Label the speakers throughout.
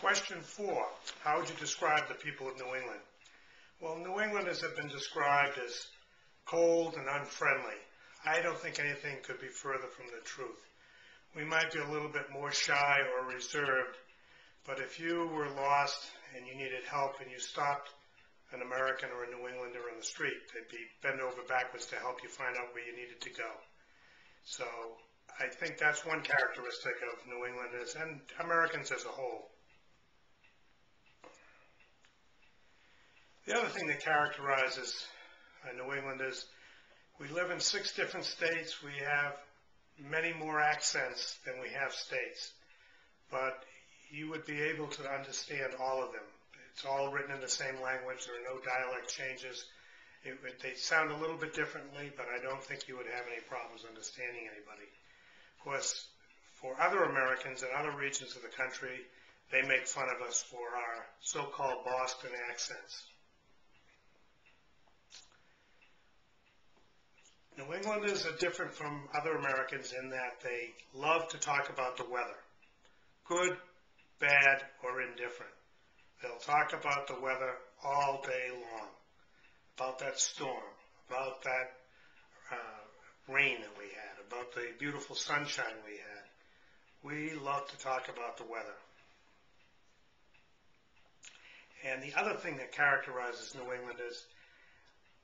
Speaker 1: Question 4. How would you describe the people of New England? Well, New Englanders have been described as cold and unfriendly. I don't think anything could be further from the truth. We might be a little bit more shy or reserved, but if you were lost and you needed help and you stopped an American or a New Englander on the street, they'd be bent over backwards to help you find out where you needed to go. So I think that's one characteristic of New Englanders and Americans as a whole. The other thing that characterizes New Englanders, we live in 6 different states. We have many more accents than we have states, but you would be able to understand all of them. It's all written in the same language. There are no dialect changes. They sound a little bit differently, but I don't think you would have any problems understanding anybody. Of course, for other Americans in other regions of the country, they make fun of us for our so-called Boston accents. New Englanders are different from other Americans in that they love to talk about the weather, good, bad, or indifferent. They'll talk about the weather all day long, about that storm, about that rain that we had, about the beautiful sunshine we had. We love to talk about the weather. And the other thing that characterizes New Englanders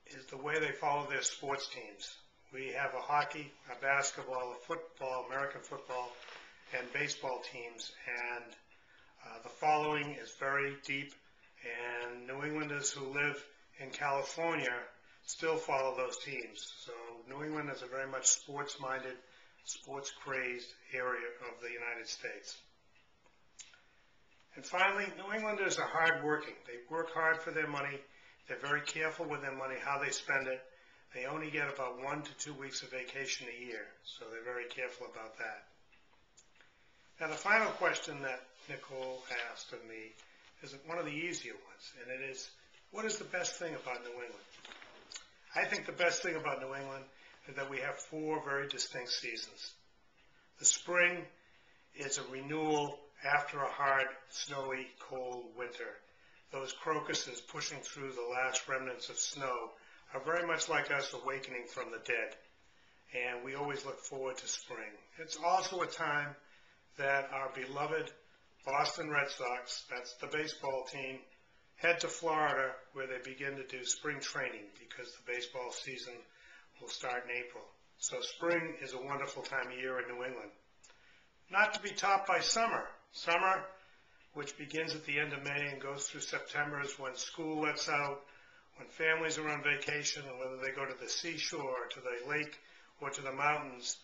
Speaker 1: is the way they follow their sports teams. We have a hockey, a basketball, a football, American football, and baseball teams, and the following is very deep, and New Englanders who live in California still follow those teams. So New England is a very much sports-minded, sports-crazed area of the United States. And finally, New Englanders are hard-working. They work hard for their money. They're very careful with their money, how they spend it. They only get about 1 to 2 weeks of vacation a year, so they're very careful about that. Now, the final question that Nicole asked of me is one of the easier ones, and it is, what is the best thing about New England? I think the best thing about New England is that we have 4 very distinct seasons. The spring is a renewal after a hard, snowy, cold winter. Those crocuses pushing through the last remnants of snow are very much like us awakening from the dead, and we always look forward to spring. It's also a time that our beloved Boston Red Sox, that's the baseball team, head to Florida where they begin to do spring training because the baseball season will start in April. So spring is a wonderful time of year in New England. Not to be topped by summer. Summer, which begins at the end of May and goes through September, is when school lets out, when families are on vacation, and whether they go to the seashore, to the lake, or to the mountains,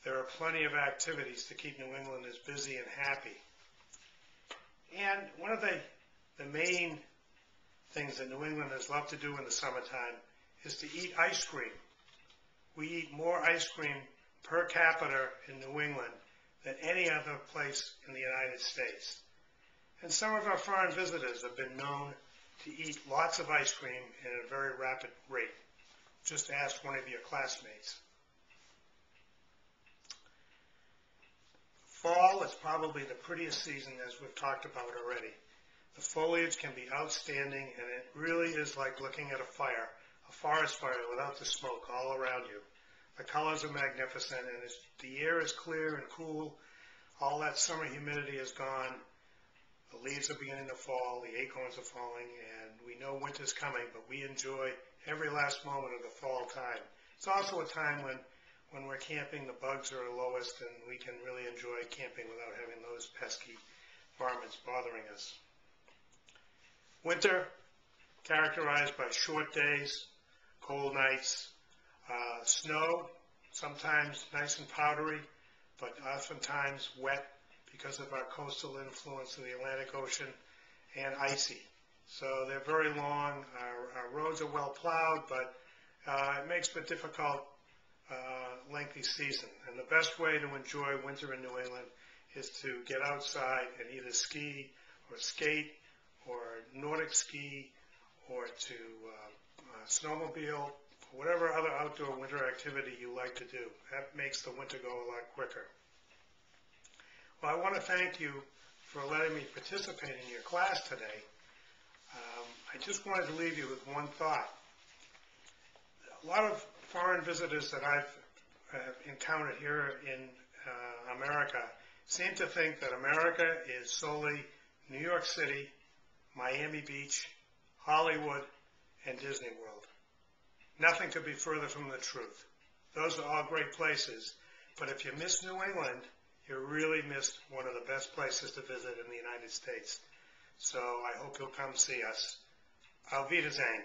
Speaker 1: there are plenty of activities to keep New Englanders busy and happy. And one of the main things that New Englanders love to do in the summertime is to eat ice cream. We eat more ice cream per capita in New England than any other place in the United States. And some of our foreign visitors have been known to eat lots of ice cream at a very rapid rate. Just ask one of your classmates. Fall is probably the prettiest season, as we've talked about already. The foliage can be outstanding, and it really is like looking at a fire, a forest fire without the smoke all around you. The colors are magnificent, and the air is clear and cool. All that summer humidity is gone. The leaves are beginning to fall, the acorns are falling, and we know winter's coming, but we enjoy every last moment of the fall time. It's also a time when we're camping, the bugs are lowest, and we can really enjoy camping without having those pesky varmints bothering us. Winter, characterized by short days, cold nights, snow, sometimes nice and powdery, but oftentimes wet because of our coastal influence of the Atlantic Ocean, and icy. So they're very long. Our roads are well plowed, but it makes for a difficult, lengthy season. And the best way to enjoy winter in New England is to get outside and either ski or skate or Nordic ski or to snowmobile, whatever other outdoor winter activity you like to do. That makes the winter go a lot quicker. Well, I want to thank you for letting me participate in your class today. I just wanted to leave you with one thought. A lot of foreign visitors that I've encountered here in America seem to think that America is solely New York City, Miami Beach, Hollywood, and Disney World. Nothing could be further from the truth. Those are all great places, but if you miss New England, you really missed one of the best places to visit in the United States. So I hope you'll come see us. Auf Wiedersehen.